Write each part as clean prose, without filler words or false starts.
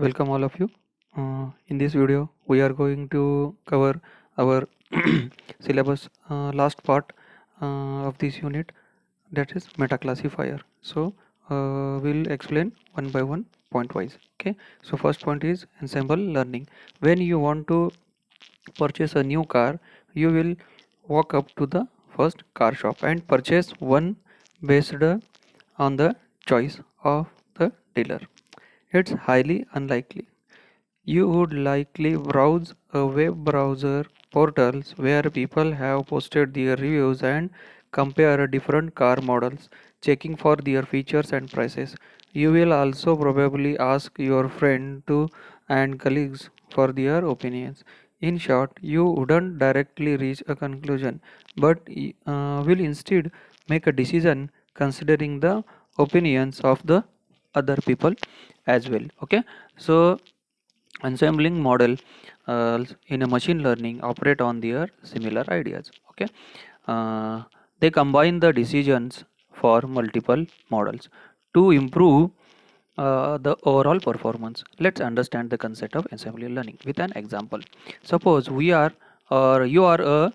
Welcome all of you. In this video, we are going to cover our syllabus last part of this unit, that is meta classifier. So we'll explain one by one point wise. Okay. So first point is ensemble learning. When you want to purchase a new car, you will walk up to the first car shop and purchase one based on the choice of the dealer. It's highly unlikely. You would likely browse a web browser portals where people have posted their reviews and compare different car models, checking for their features and prices. You will also probably ask your friend to and colleagues for their opinions. In short, you wouldn't directly reach a conclusion, but will instead make a decision considering the opinions of the other people as well. Okay, so ensembling model in a machine learning operate on their similar ideas. Okay, uh, they combine the decisions for multiple models to improve the overall performance. Let's understand the concept of ensemble learning with an example. Suppose we are or you are a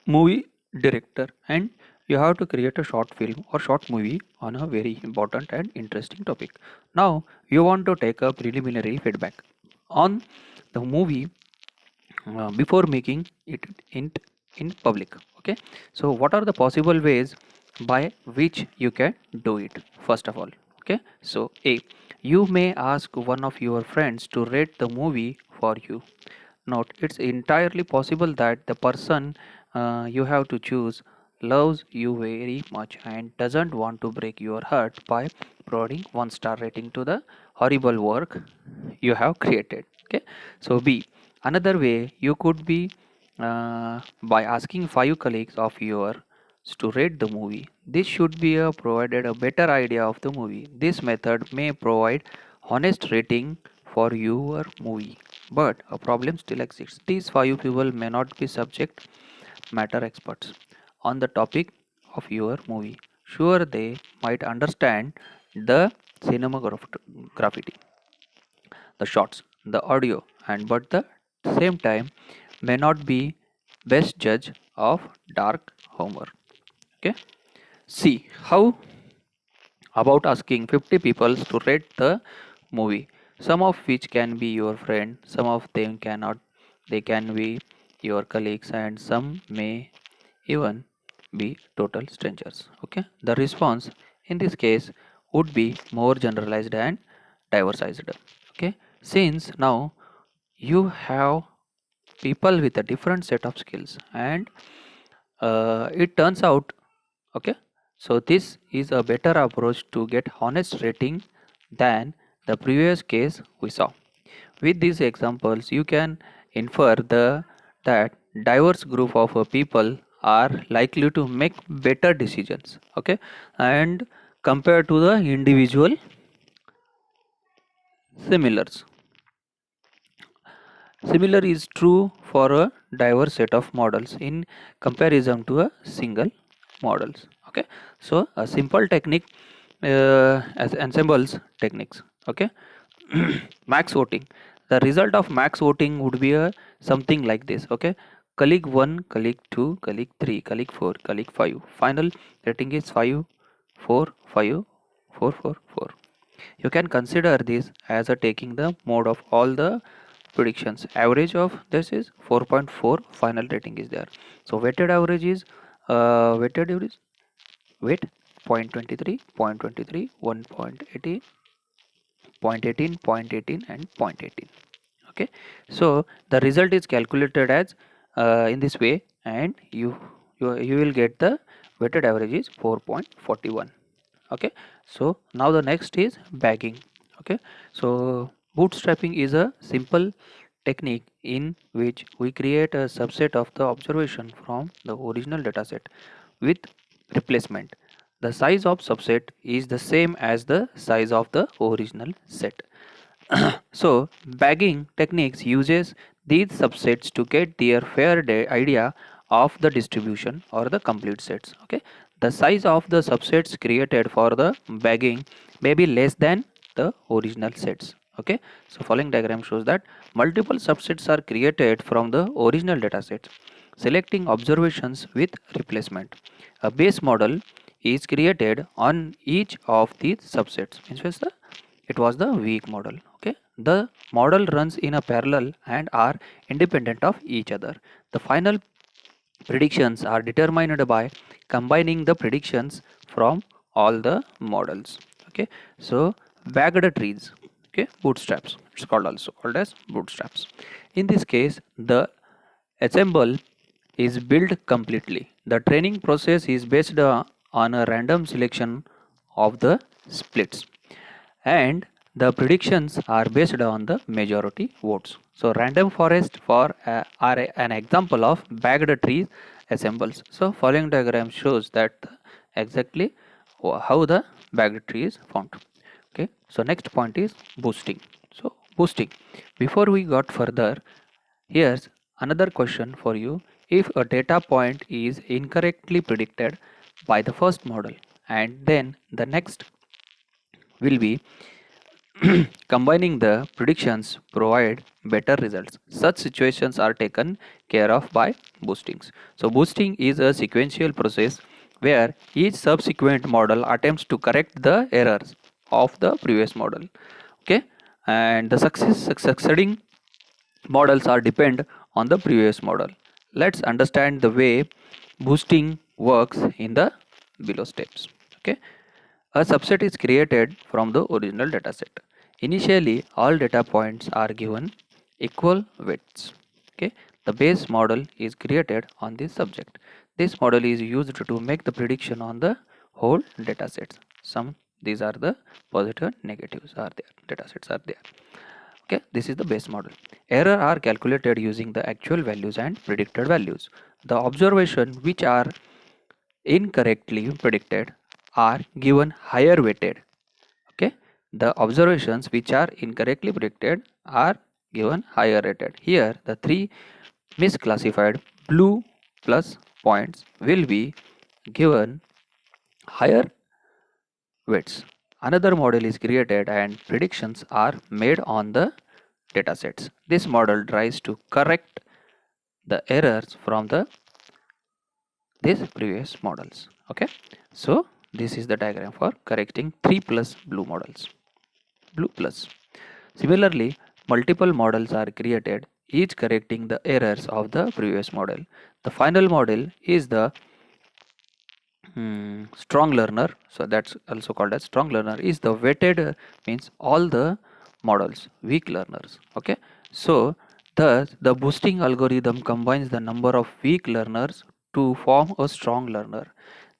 movie director and you have to create a short film or short movie on a very important and interesting topic. Now you want to take a preliminary feedback on the movie before making it in public. Okay, so what are the possible ways by which you can do it? First of all, okay, so A, you may ask one of your friends to rate the movie for you. Note, it's entirely possible that the person you have to choose loves you very much and doesn't want to break your heart by providing one star rating to the horrible work you have created. Okay, so B, another way you could be by asking five colleagues of yours to rate the movie. This should be provided a better idea of the movie. This method may provide honest rating for your movie, but a problem still exists. These five people may not be subject matter experts on the topic of your movie. Sure, they might understand the cinematography, the shots, the audio, and but the same time may not be best judge of dark humor. Okay. See how about asking 50 people to rate the movie, some of which can be your friend, some of them cannot. They can be your colleagues, and some may even be total strangers. Okay, the response in this case would be more generalized and diversized. Okay, since now you have people with a different set of skills and it turns out, okay, so this is a better approach to get honest rating than the previous case we saw. With these examples you can infer the that diverse group of people are likely to make better decisions, okay, and compared to the individual similars. Similar is true for a diverse set of models in comparison to a single models. Okay, so a simple technique as ensembles techniques. Okay, max voting. The result of max voting would be a something like this. Okay, colleague 1, colleague 2, colleague 3, colleague 4, colleague 5. Final rating is 5, 4, 5, 4, 4, 4. You can consider this as a taking the mode of all the predictions. Average of this is 4.4. Final rating is there. So weighted average is weighted average weight 0.23, 0.23, 1.18, 0.18, 0.18 and 0.18. Okay, so the result is calculated as in this way, and you will get the weighted average is 4.41. Okay, so now the next is bagging. Okay, so bootstrapping is a simple technique in which we create a subset of the observation from the original dataset with replacement. The size of subset is the same as the size of the original set. So bagging techniques uses these subsets to get their fair idea of the distribution or the complete sets. Okay, the size of the subsets created for the bagging may be less than the original sets. Okay, so following diagram shows that multiple subsets are created from the original datasets, selecting observations with replacement. A base model is created on each of these subsets. It was the weak model. Okay, the model runs in a parallel and are independent of each other. The final predictions are determined by combining the predictions from all the models. Okay, so bagged trees, okay, bootstraps, it's called also called as bootstraps. In this case, the assemble is built completely. The training process is based on a random selection of the splits, and the predictions are based on the majority votes. So random forest are an example of bagged tree assembles. So following diagram shows that exactly how the bagged tree is found. Okay, so next point is boosting. So boosting, before we got further, here's another question for you. If a data point is incorrectly predicted by the first model, and then the next will be combining the predictions provide better results. Such situations are taken care of by boostings. So boosting is a sequential process where each subsequent model attempts to correct the errors of the previous model. Okay, and the succeeding models are depend on the previous model. Let's understand the way boosting works in the below steps. Okay, a subset is created from the original dataset. Initially, all data points are given equal weights. Okay, the base model is created on this subject. This model is used to make the prediction on the whole datasets. Some these are the positive, negatives are there. Datasets are there. Okay, this is the base model. Error are calculated using the actual values and predicted values. The observation which are incorrectly predicted are given higher weighted. Okay, the observations which are incorrectly predicted are given higher rated. Here the three misclassified blue plus points will be given higher weights. Another model is created and predictions are made on the datasets. This model tries to correct the errors from the these previous models. Okay, so this is the diagram for correcting 3 plus blue models. Blue plus. Similarly, multiple models are created, each correcting the errors of the previous model. The final model is the strong learner. So that's also called as strong learner is the weighted means all the models weak learners. Okay, so thus the boosting algorithm combines the number of weak learners to form a strong learner.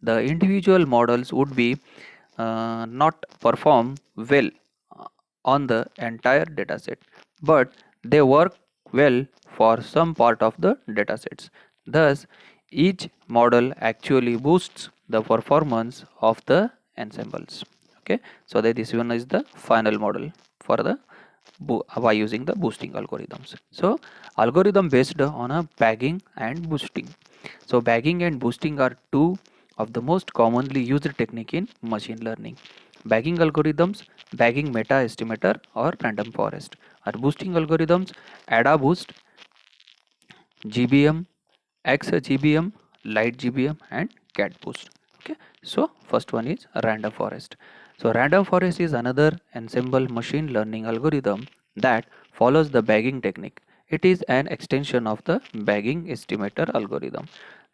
The individual models would be not perform well on the entire dataset, but they work well for some part of the datasets. Thus, each model actually boosts the performance of the ensembles. Okay, so that this one is the final model for the by using the boosting algorithms. So algorithm based on a bagging and boosting. So bagging and boosting are two of the most commonly used technique in machine learning. Bagging algorithms, bagging meta estimator or random forest, are boosting algorithms, AdaBoost, GBM, XGBM, Light GBM and CatBoost. Okay, so first one is random forest. So random forest is another ensemble machine learning algorithm that follows the bagging technique. It is an extension of the bagging estimator algorithm.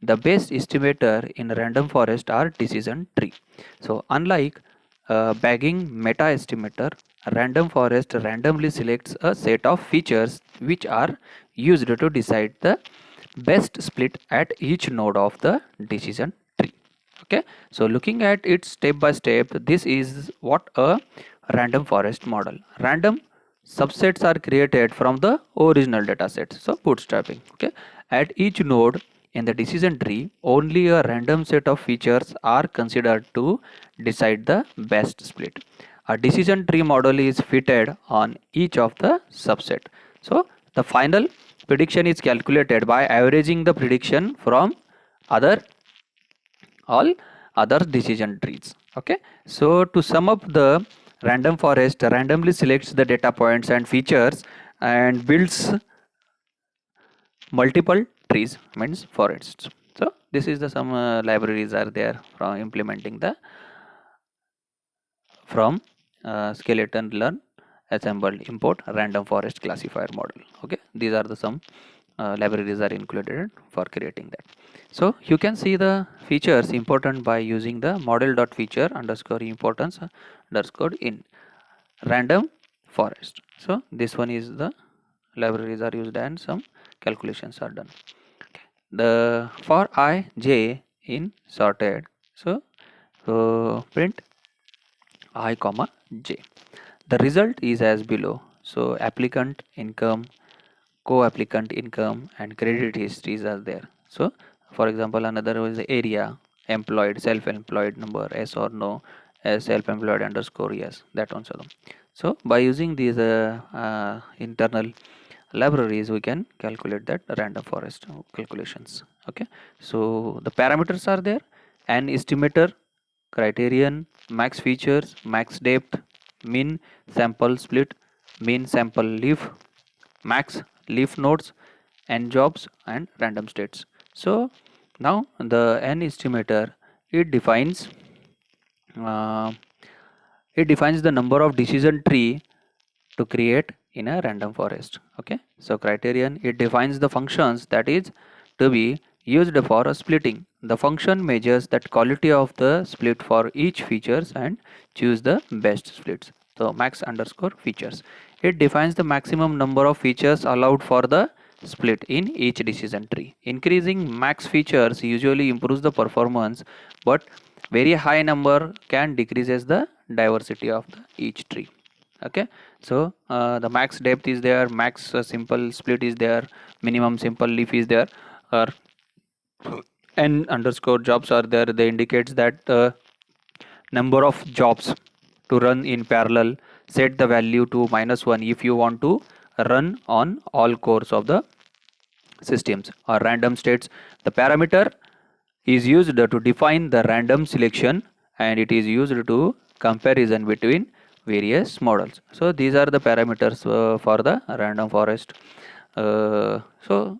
The best estimator in random forest are decision tree. So unlike bagging meta estimator, random forest randomly selects a set of features which are used to decide the best split at each node of the decision tree. Okay, so looking at it step by step, this is what a random forest model. Random subsets are created from the original dataset, so bootstrapping. Okay, at each node in the decision tree, only a random set of features are considered to decide the best split. A decision tree model is fitted on each of the subset. So the final prediction is calculated by averaging the prediction from other all other decision trees. Okay, so to sum up the Random forest randomly selects the data points and features and builds multiple trees, means forests. So this is the some libraries are there from implementing the from skeleton learn assembled import random forest classifier model. Okay, these are the some libraries are included for creating that. So you can see the features important by using the model.feature underscore importance underscore in random forest. So this one is the libraries are used and some calculations are done. The for I j in sorted, so print I comma j. The result is as below. So applicant income, co-applicant income and credit histories are there. So for example, another is the area, employed, self-employed number, yes or no, self-employed underscore yes, that one. So by using these internal libraries, we can calculate that random forest calculations. Okay, so the parameters are there: an estimator, criterion, max features, max depth, mean sample split, mean sample leaf, max leaf nodes, n jobs and random states. So now the n estimator, it defines uh, it defines the number of decision tree to create in a random forest. Okay, so criterion, it defines the functions that is to be used for a splitting. The function measures that quality of the split for each features and choose the best splits. So max underscore features, it defines the maximum number of features allowed for the split in each decision tree. Increasing max features usually improves the performance, but very high number can decreases the diversity of the each tree. Okay, so the max depth is there, max simple split is there, minimum simple leaf is there, or n underscore jobs are there. They indicates that number of jobs to run in parallel. Set the value to -1 if you want to run on all cores of the systems. Or random states, the parameter is used to define the random selection and it is used to comparison between various models. So these are the parameters for the random forest. So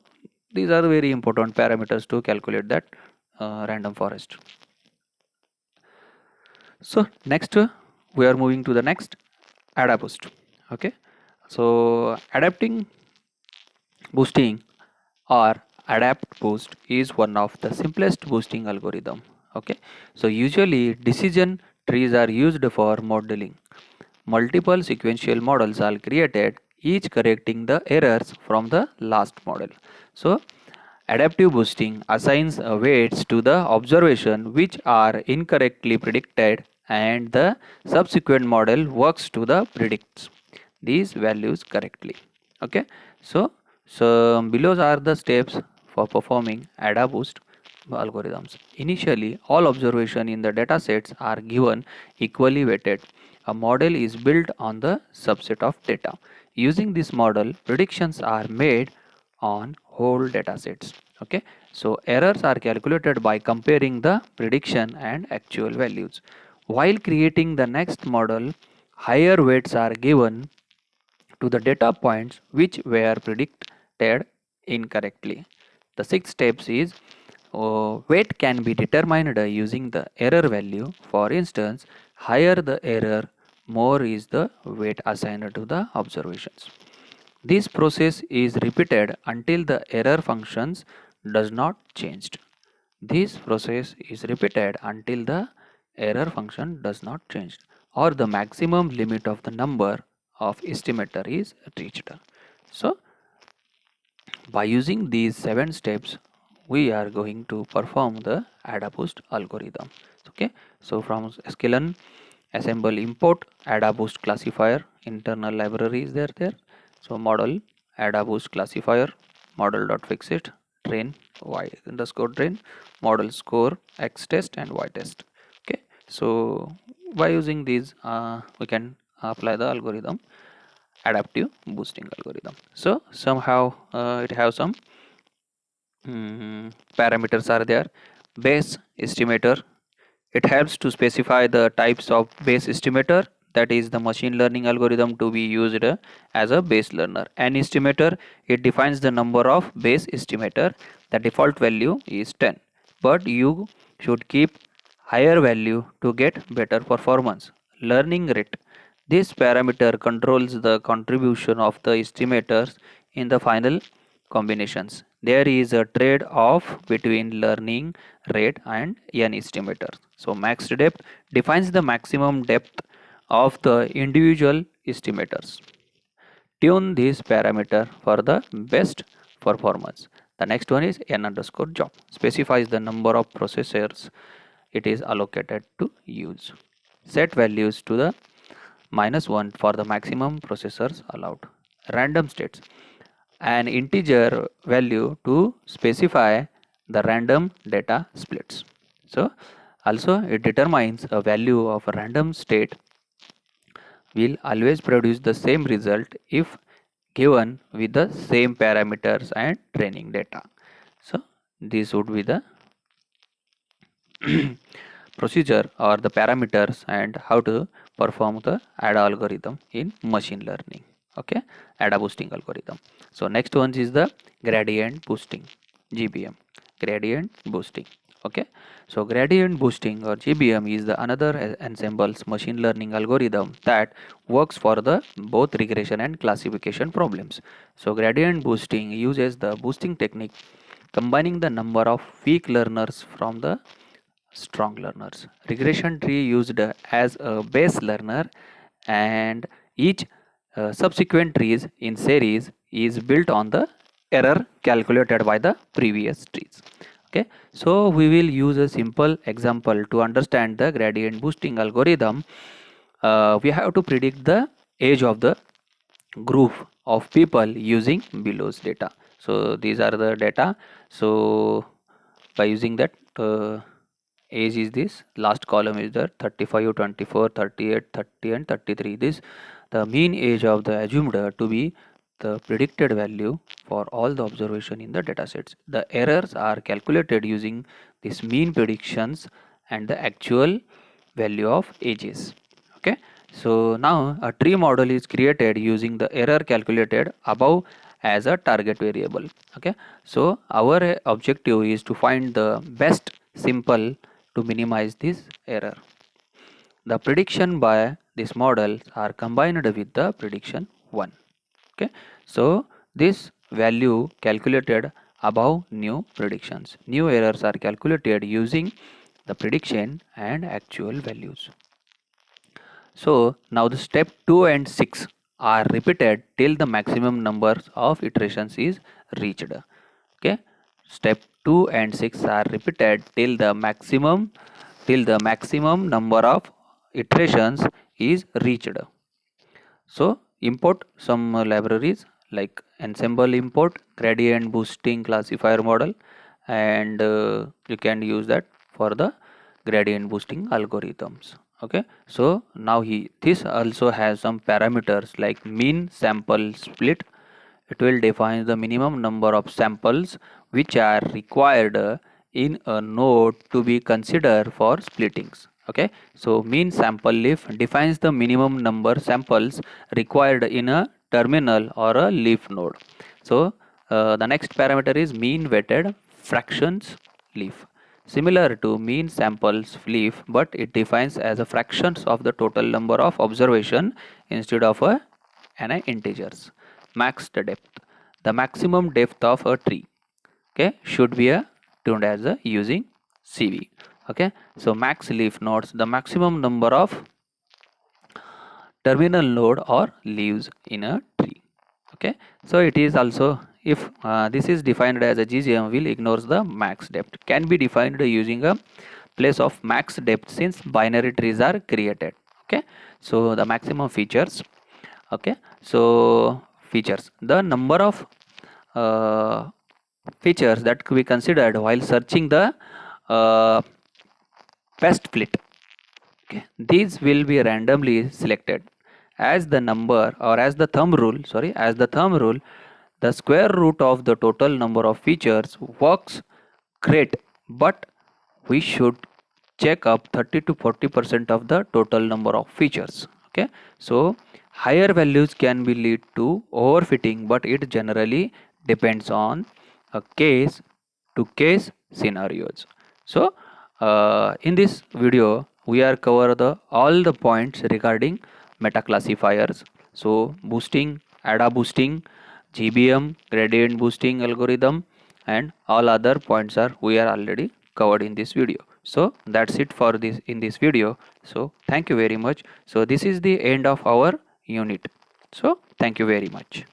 these are the very important parameters to calculate that random forest. So next we are moving to the next AdaBoost. Okay, so adapting boosting or adapt boost is one of the simplest boosting algorithm. Okay, so usually decision trees are used for modeling. Multiple sequential models are created, each correcting the errors from the last model. So adaptive boosting assigns weights to the observation which are incorrectly predicted and the subsequent model works to the predicts these values correctly. Okay, so below are the steps for performing AdaBoost algorithms. Initially, all observation in the datasets are given equally weighted. A model is built on the subset of data. Using this model, predictions are made on whole datasets. Okay, so errors are calculated by comparing the prediction and actual values. While creating the next model, higher weights are given to the data points which were predicted incorrectly. The sixth steps is weight can be determined using the error value. For instance, higher the error, more is the weight assigned to the observations. This process is repeated until the error functions does not changed. This process is repeated until the error function does not change or the maximum limit of the number of estimator is reached. So by using these 7 steps, we are going to perform the AdaBoost algorithm. Okay, so from sklearn assemble import AdaBoost classifier internal library is there. So model AdaBoost classifier model.fixit train y underscore train model score x test and y test. Okay, so by using these we can apply the algorithm adaptive boosting algorithm. So somehow it have some parameters are there. Base estimator, it helps to specify the types of base estimator that is the machine learning algorithm to be used as a base learner. N estimator, it defines the number of base estimator. The default value is 10, but you should keep higher value to get better performance. Learning rate, this parameter controls the contribution of the estimators in the final combinations. There is a trade-off between learning rate and n estimator. So max depth defines the maximum depth of the individual estimators. Tune this parameter for the best performance. The next one is n underscore job. Specifies the number of processors it is allocated to use. Set values to the -1 for the maximum processors allowed. Random states, an integer value to specify the random data splits. So also it determines a value of a random state will always produce the same result if given with the same parameters and training data. So this would be the procedure or the parameters and how to perform the ADA algorithm in machine learning. Okay, ADA boosting algorithm. So next one is the gradient boosting, GBM, gradient boosting. Okay, so gradient boosting or GBM is the another ensembles machine learning algorithm that works for the both regression and classification problems. So gradient boosting uses the boosting technique combining the number of weak learners from the strong learners. Regression tree used as a base learner, and each subsequent trees in series is built on the error calculated by the previous trees. Okay, so we will use a simple example to understand the gradient boosting algorithm. We have to predict the age of the group of people using below's data. So these are the data. So by using that age is this, last column is the 35, 24, 38, 30 and 33. This the mean age of the assumed to be the predicted value for all the observation in the datasets. The errors are calculated using this mean predictions and the actual value of ages. Okay, so now a tree model is created using the error calculated above as a target variable. Okay, so our objective is to find the best simple to minimize this error. The prediction by this model are combined with the prediction 1. Okay, so this value calculated above new predictions. New errors are calculated using the prediction and actual values. So now the step 2 and 6 are repeated till the maximum number of iterations is reached. Okay, step 2 and 6 are repeated till the maximum number of iterations is reached. So import some libraries like ensemble import, gradient boosting classifier model, and you can use that for the gradient boosting algorithms. Okay, so now this also has some parameters like mean sample split. It will define the minimum number of samples which are required in a node to be considered for splittings. Okay, so mean sample leaf defines the minimum number samples required in a terminal or a leaf node. So the next parameter is mean weighted fractions leaf, similar to mean samples leaf, but it defines as a fractions of the total number of observation instead of an integers. Max depth, the maximum depth of a tree, okay, should be tuned as using CV. Okay, so max leaf nodes, the maximum number of terminal node or leaves in a tree. Okay, so it is also, if this is defined as a GGM, will ignores the max depth, can be defined using a place of max depth since binary trees are created. Okay, so the maximum features. Okay, so features, the number of uh, features that we considered while searching the uh, best split. Okay, these will be randomly selected as the number or as the thumb rule. Sorry, as the thumb rule, the square root of the total number of features works great, but we should check up 30 to 40% of the total number of features. Okay, so higher values can be lead to overfitting, but it generally depends on a case to case scenarios. So in this video we are cover the all the points regarding meta classifiers. So boosting, ADA boosting, GBM, gradient boosting algorithm, and all other points are we are already covered in this video. So that's it for this in this video. So thank you very much. So this is the end of our unit. So thank you very much.